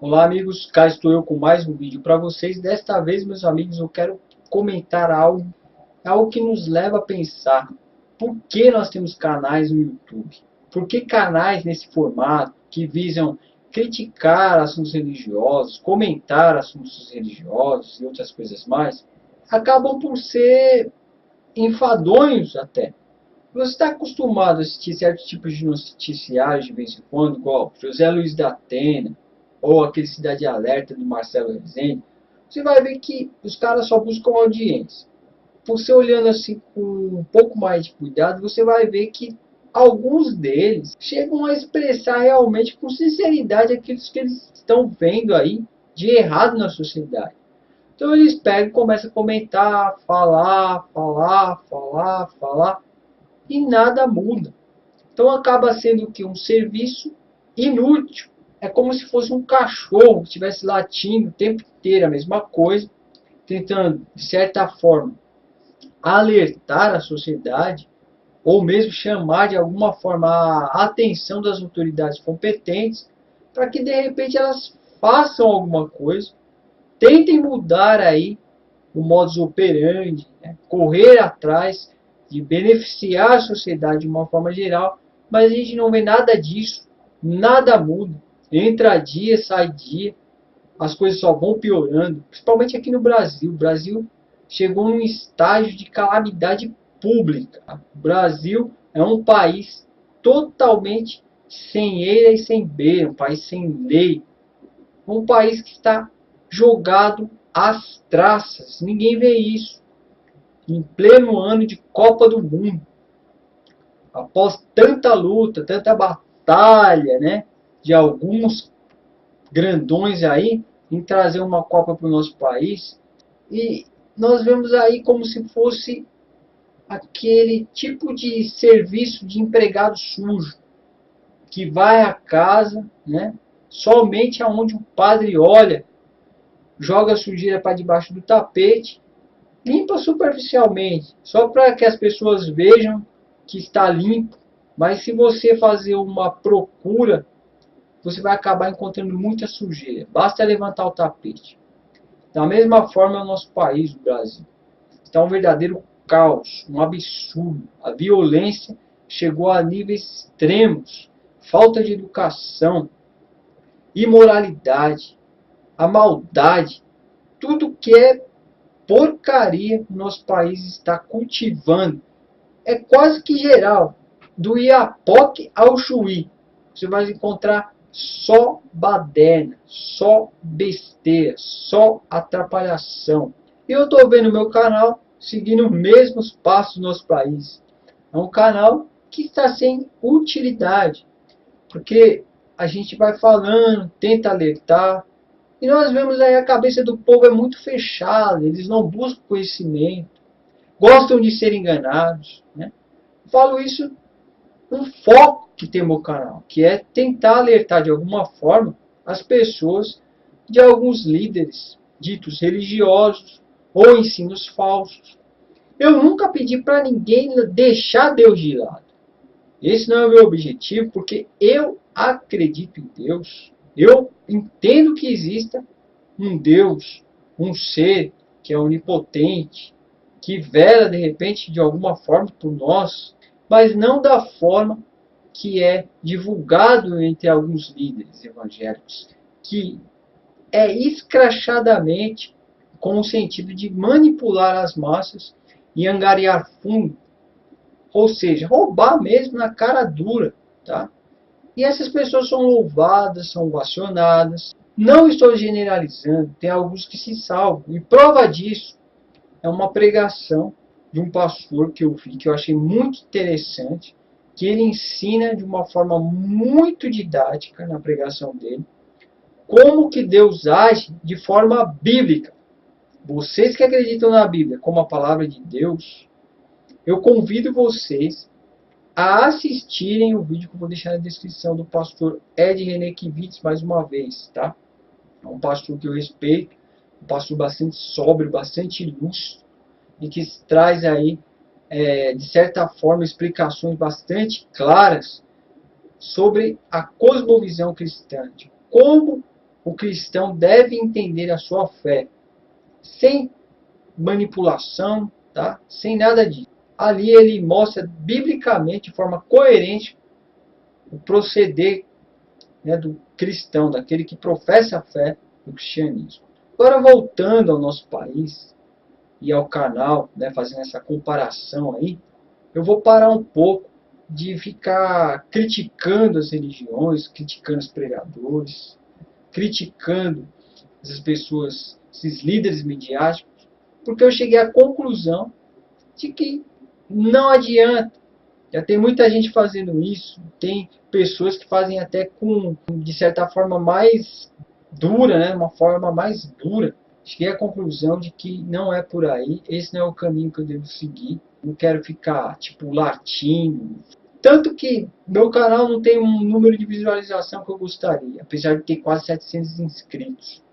Olá amigos, cá estou eu com mais um vídeo para vocês. Desta vez, meus amigos, eu quero comentar algo que nos leva a pensar. Por que nós temos canais no YouTube? Por que canais nesse formato que visam criticar assuntos religiosos, comentar assuntos religiosos e outras coisas mais, acabam por ser enfadonhos até? Você está acostumado a assistir certos tipos de noticiários de vez em quando, igual José Luiz da Atena, ou aquele Cidade Alerta do Marcelo Rezende, você vai ver que os caras só buscam audiência. Você olhando assim com um pouco mais de cuidado, você vai ver que alguns deles chegam a expressar realmente com sinceridade aquilo que eles estão vendo aí de errado na sociedade. Então eles pegam e começam a comentar, falar, e nada muda. Então acaba sendo que um serviço inútil. É como se fosse um cachorro que estivesse latindo o tempo inteiro a mesma coisa, tentando, de certa forma, alertar a sociedade, ou mesmo chamar de alguma forma a atenção das autoridades competentes, para que de repente elas façam alguma coisa, tentem mudar aí o modus operandi, né? Correr atrás de beneficiar a sociedade de uma forma geral, mas a gente não vê nada disso, nada muda. Entra dia, sai dia, as coisas só vão piorando, principalmente aqui no Brasil. O Brasil chegou num estágio de calamidade pública. O Brasil é um país totalmente sem eira e sem beira, um país sem lei, um país que está jogado às traças. Ninguém vê isso. Em pleno ano de Copa do Mundo, após tanta luta, tanta batalha, né, de alguns grandões aí em trazer uma Copa para o nosso país, e nós vemos aí como se fosse aquele tipo de serviço de empregado sujo que vai à casa, né, somente aonde o padre olha, joga a sujeira para debaixo do tapete, limpa superficialmente, só para que as pessoas vejam que está limpo, mas se você fazer uma procura, você vai acabar encontrando muita sujeira. Basta levantar o tapete. Da mesma forma é o nosso país, o Brasil. Está um verdadeiro caos, um absurdo. A violência chegou a níveis extremos. Falta de educação, imoralidade, a maldade, tudo que é porcaria que o nosso país está cultivando. É quase que geral. Do Iapoque ao Chuí. Você vai encontrar só baderna, só besteira, só atrapalhação. E eu estou vendo o meu canal seguindo os mesmos passos do nosso país. É um canal que está sem utilidade. Porque a gente vai falando, tenta alertar, e nós vemos aí a cabeça do povo é muito fechada, eles não buscam conhecimento, gostam de ser enganados, né? Falo isso no foco que tem o meu canal, que é tentar alertar de alguma forma as pessoas de alguns líderes ditos religiosos ou ensinos falsos. Eu nunca pedi para ninguém deixar Deus de lado. Esse não é o meu objetivo, porque eu acredito em Deus. Eu entendo que exista um Deus, um ser que é onipotente, que vela de repente de alguma forma por nós, mas não da forma que é divulgado entre alguns líderes evangélicos, que é escrachadamente com o sentido de manipular as massas e angariar fundo, ou seja, roubar mesmo na cara dura, tá? E essas pessoas são louvadas, são ovacionadas. Não estou generalizando, tem alguns que se salvam. E prova disso é uma pregação de um pastor que eu vi, que eu achei muito interessante, que ele ensina de uma forma muito didática na pregação dele, como que Deus age de forma bíblica. Vocês que acreditam na Bíblia como a palavra de Deus, eu convido vocês a assistirem o vídeo que eu vou deixar na descrição do pastor Ed René Kivitz mais uma vez, tá? É um pastor que eu respeito, um pastor bastante sóbrio, bastante lúcido, e que traz aí, de certa forma, explicações bastante claras sobre a cosmovisão cristã, de como o cristão deve entender a sua fé, sem manipulação, tá? Sem nada disso. Ali ele mostra biblicamente, de forma coerente, o proceder, né, do cristão, daquele que professa a fé do cristianismo. Agora, voltando ao nosso país e ao canal, né, fazendo essa comparação aí, eu vou parar um pouco de ficar criticando as religiões, criticando os pregadores, criticando essas pessoas, esses líderes midiáticos, porque eu cheguei à conclusão de que não adianta. Já tem muita gente fazendo isso, tem pessoas que fazem até com, de certa forma, mais dura, né? Uma forma mais dura. Cheguei à conclusão de que não é por aí, esse não é o caminho que eu devo seguir. Não quero ficar, tipo, latindo. Tanto que meu canal não tem um número de visualização que eu gostaria, apesar de ter quase 700 inscritos.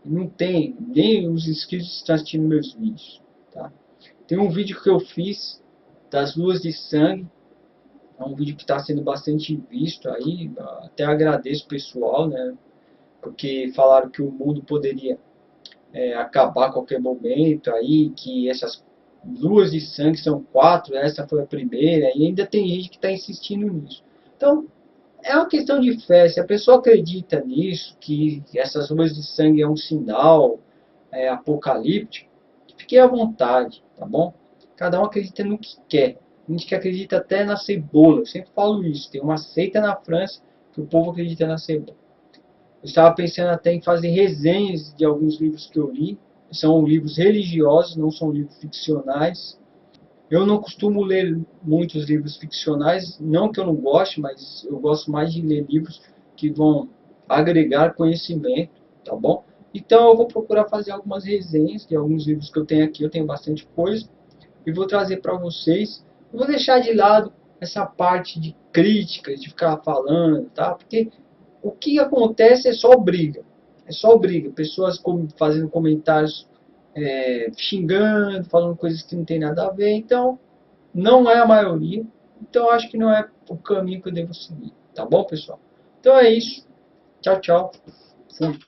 Não tem, nem os inscritos estão assistindo meus vídeos. Tá? Tem um vídeo que eu fiz das luas de sangue. É um vídeo que está sendo bastante visto aí. Até agradeço o pessoal, né? Porque falaram que o mundo poderia acabar a qualquer momento aí, que essas luas de sangue são 4, essa foi a primeira, e ainda tem gente que está insistindo nisso. Então, é uma questão de fé. Se a pessoa acredita nisso, que essas luas de sangue é um sinal apocalíptico, fique à vontade, tá bom? Cada um acredita no que quer. A gente que acredita até na cebola. Eu sempre falo isso. Tem uma seita na França que o povo acredita na cebola. Eu estava pensando até em fazer resenhas de alguns livros que eu li. São livros religiosos, não são livros ficcionais. Eu não costumo ler muitos livros ficcionais, não que eu não goste, mas eu gosto mais de ler livros que vão agregar conhecimento, tá bom? Então eu vou procurar fazer algumas resenhas de alguns livros que eu tenho aqui, eu tenho bastante coisa, e vou trazer para vocês. Eu vou deixar de lado essa parte de críticas, de ficar falando, tá? Porque o que acontece é só briga. É só briga. Pessoas fazendo comentários xingando, falando coisas que não tem nada a ver. Então, não é a maioria. Então, acho que não é o caminho que eu devo seguir. Tá bom, pessoal? Então é isso. Tchau, tchau. Fui.